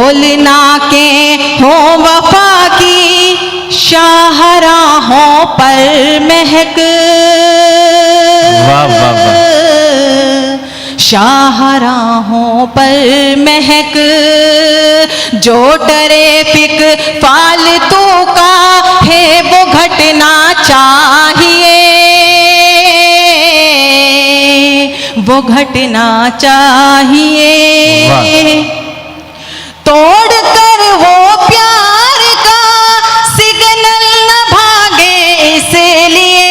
बोलना के हो वफा की शाहराहों पर महक, वाह वाह वाह, शाहराहों पर महक, जो ट्रैफिक फालतू का है वो घटना चाहिए, वो घटना चाहिए। तोड़कर वो प्यार का सिग्नल न भागे इसलिए,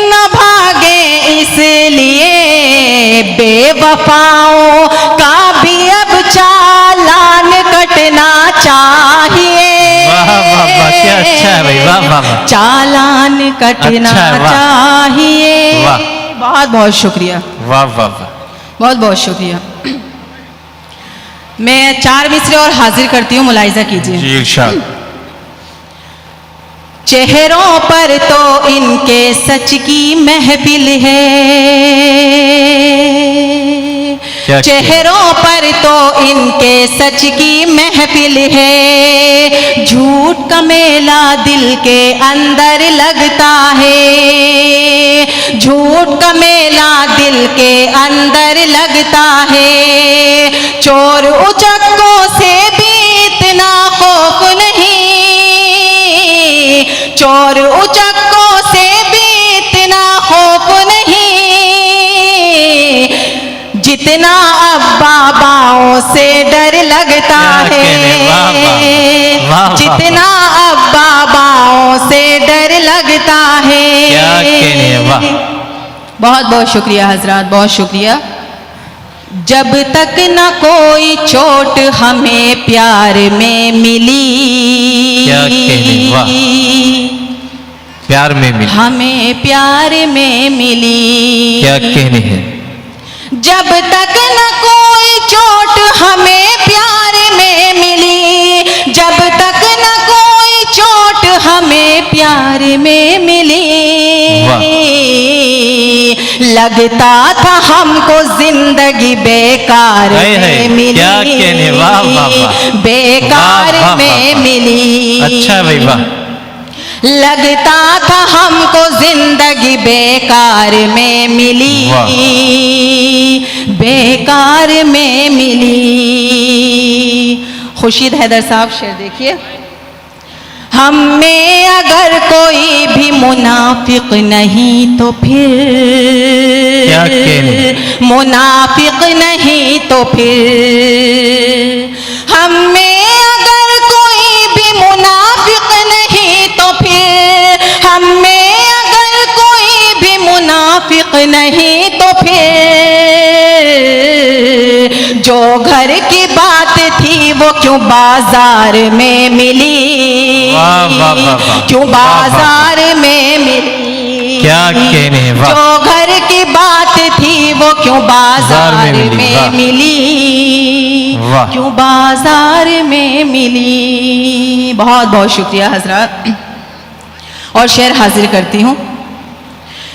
न भागे इसलिए, बेवफाओं का भी अब चालान कटना चाहिए। वाह वाह वाह, क्या अच्छा है भाई, वाह वाह वाह, चालान कटना अच्छा है, वाह। चाहिए। वाह। बहुत बहुत शुक्रिया, वाह वाह वाह। बहुत बहुत शुक्रिया। मैं 4 मिसरे और हाजिर करती हूँ, मुलाहिजा कीजिए। जी इरशाद। चेहरों पर तो इनके सच की महफिल है, चेहरों पर तो इनके सच की महफिल है, झूठ का मेला दिल के अंदर लगता है, झूठ का मेला दिल के अंदर लगता है, चोर उचक्कों से भी इतना खौफ नहीं, चोर उचक्कों से भी इतना खौफ नहीं, जितना अब बाबाओं से डर लगता है, जितना अब बाबाओं से डर लगता है। क्या कहने, वाह। बहुत बहुत शुक्रिया हजरात, बहुत शुक्रिया। जब तक न कोई चोट हमें प्यार में मिली, क्या कहने, वाह। प्यार में मिली, हमें प्यार में मिली, क्या कहने हैं। जब तक न कोई चोट हमें प्यार में मिली, जब तक न कोई चोट हमें प्यार में मिली, लगता था हमको जिंदगी बेकार में मिली, क्या कहने, वाह वाह वाह, बेकार वाह, वाह, में वाह, मिली। अच्छा भाई, वाह। लगता था हमको जिंदगी बेकार में मिली, बेकार में मिली। खुर्शीद हैदर साहब शेर देखिए। हम में अगर कोई भी मुनाफिक नहीं तो फिर, क्या कहने, मुनाफिक नहीं तो फिर, हम में अगर कोई भी मुनाफिक नहीं तो फिर, हम में अगर कोई भी मुनाफिक नहीं तो फिर, जो घर की बात थी वो क्यों बाजार में मिली, वाह वाह वाह, क्यों बाजार में मिली। क्या कहने, वाह। जो घर की बात थी वो क्यों बाजार में मिली, वाह। क्यों बाजार में मिली। बहुत बहुत शुक्रिया हजरत। और शेर हाजिर करती हूँ।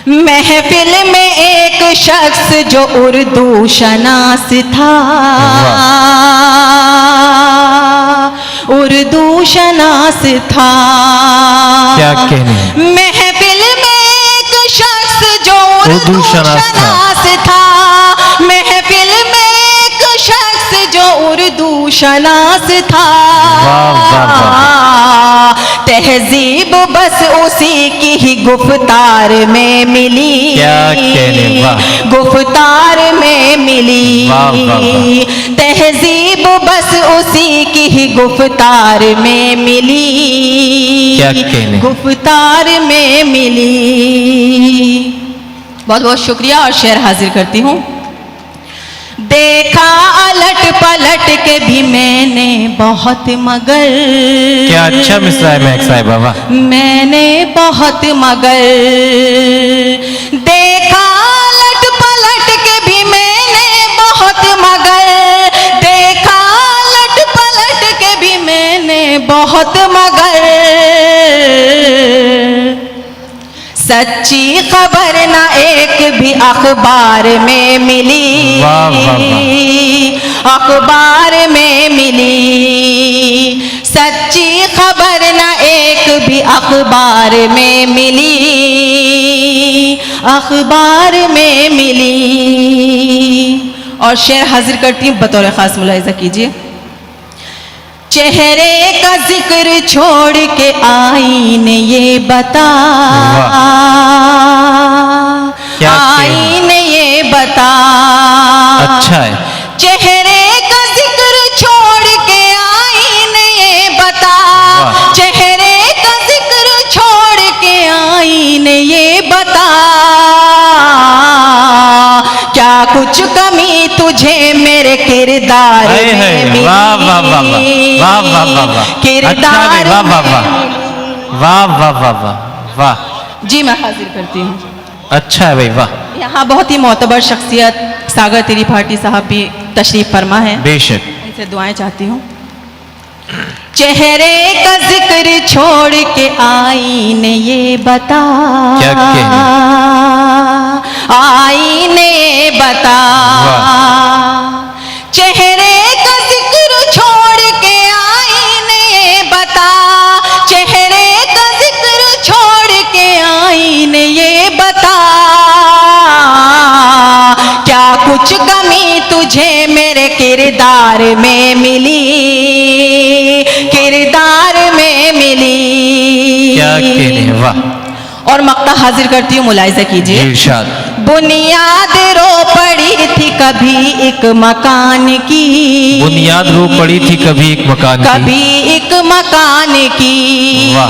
महफिल में एक शख्स जो उर्दू शनास था, उर्दू शनास था, क्या कहने, महफिल में एक शख्स जो उर्दू शनास था, महफिल में एक शख्स जो उर्दू शनास था, तहजीब बस उसी की ही गुफ्तार में मिली, क्या कहने, वाह। गुफ्तार में मिली, तहजीब बस उसी की ही गुफ्तार में मिली, क्या कहने, गुफ्तार में मिली। बहुत बहुत शुक्रिया। और शेर हाजिर करती हूँ। देखा अलट पलट के भी मैंने बहुत मगर, क्या अच्छा मिसरा है महक साहिबा, वाह। मैंने बहुत मगर, देखा अलट पलट के भी मैंने बहुत मगर, देखा अलट पलट के भी मैंने बहुत मगर, सच्ची खबर ना एक भी अखबार में मिली, अखबार में मिली। सच्ची खबर न एक भी अखबार में मिली, अखबार में मिली। और शेर हाजिर करती हूँ, बतौर खास मुलाहिजा कीजिए। चेहरे का जिक्र छोड़ के आईने ये बता, आईने ये बता। अच्छा है। चेहरे का जिक्र छोड़ के आईने ये बता, चेहरे का जिक्र छोड़ के आईने ये बता। क्या कुछ कमी तुझे मेरे किरदार में मिली? वाह वाह वाह वाह वाह वाह वाह, किरदार वाह वाह वाह वाह वाह वाह वाह वाह। जी मैं हाजिर करती हूँ। अच्छा है भाई, वाह। यहाँ बहुत ही मोतबर शख्सियत सागर त्रिपाठी साहब भी तशरीफ फरमा है, बेशक। उनसे दुआएं चाहती हूँ। चेहरे का जिक्र छोड़ के आईने ये बता, क्या कहने? आईने बता। चेहरे का जिक्र छोड़ के आईने बता, चेहरे का जिक्र छोड़ के आईने ये बता। क्या कुछ कमी तुझे मेरे किरदार में मिली, किरदार में मिली। क्या कहने, वाह। और मक्ता हाजिर करती हूँ, मुलाहिजा कीजिए। इरशाद। बुनियाद रो पड़ी थी कभी एक मकान की, बुनियाद रो पड़ी थी कभी एक मकान की, कभी एक मकान की। वाह।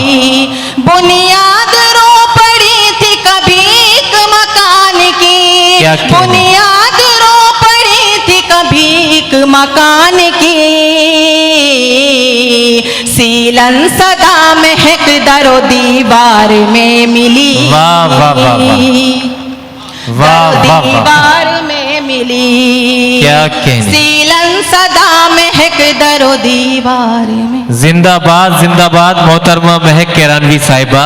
बुनियाद रो पड़ी थी कभी एक मकान की, क्या कहने? बुनियाद रो पड़ी थी कभी एक मकान की। सीलन सदा महक दरो दीवार में मिली, वाह वाह वाह वाह वाह वाह वाह, दीवार में मिली। क्या कहने। सीलन सदा महक दरो दीवार में। जिंदाबाद जिंदाबाद मोहतरमा महक किरानवी साहिबा।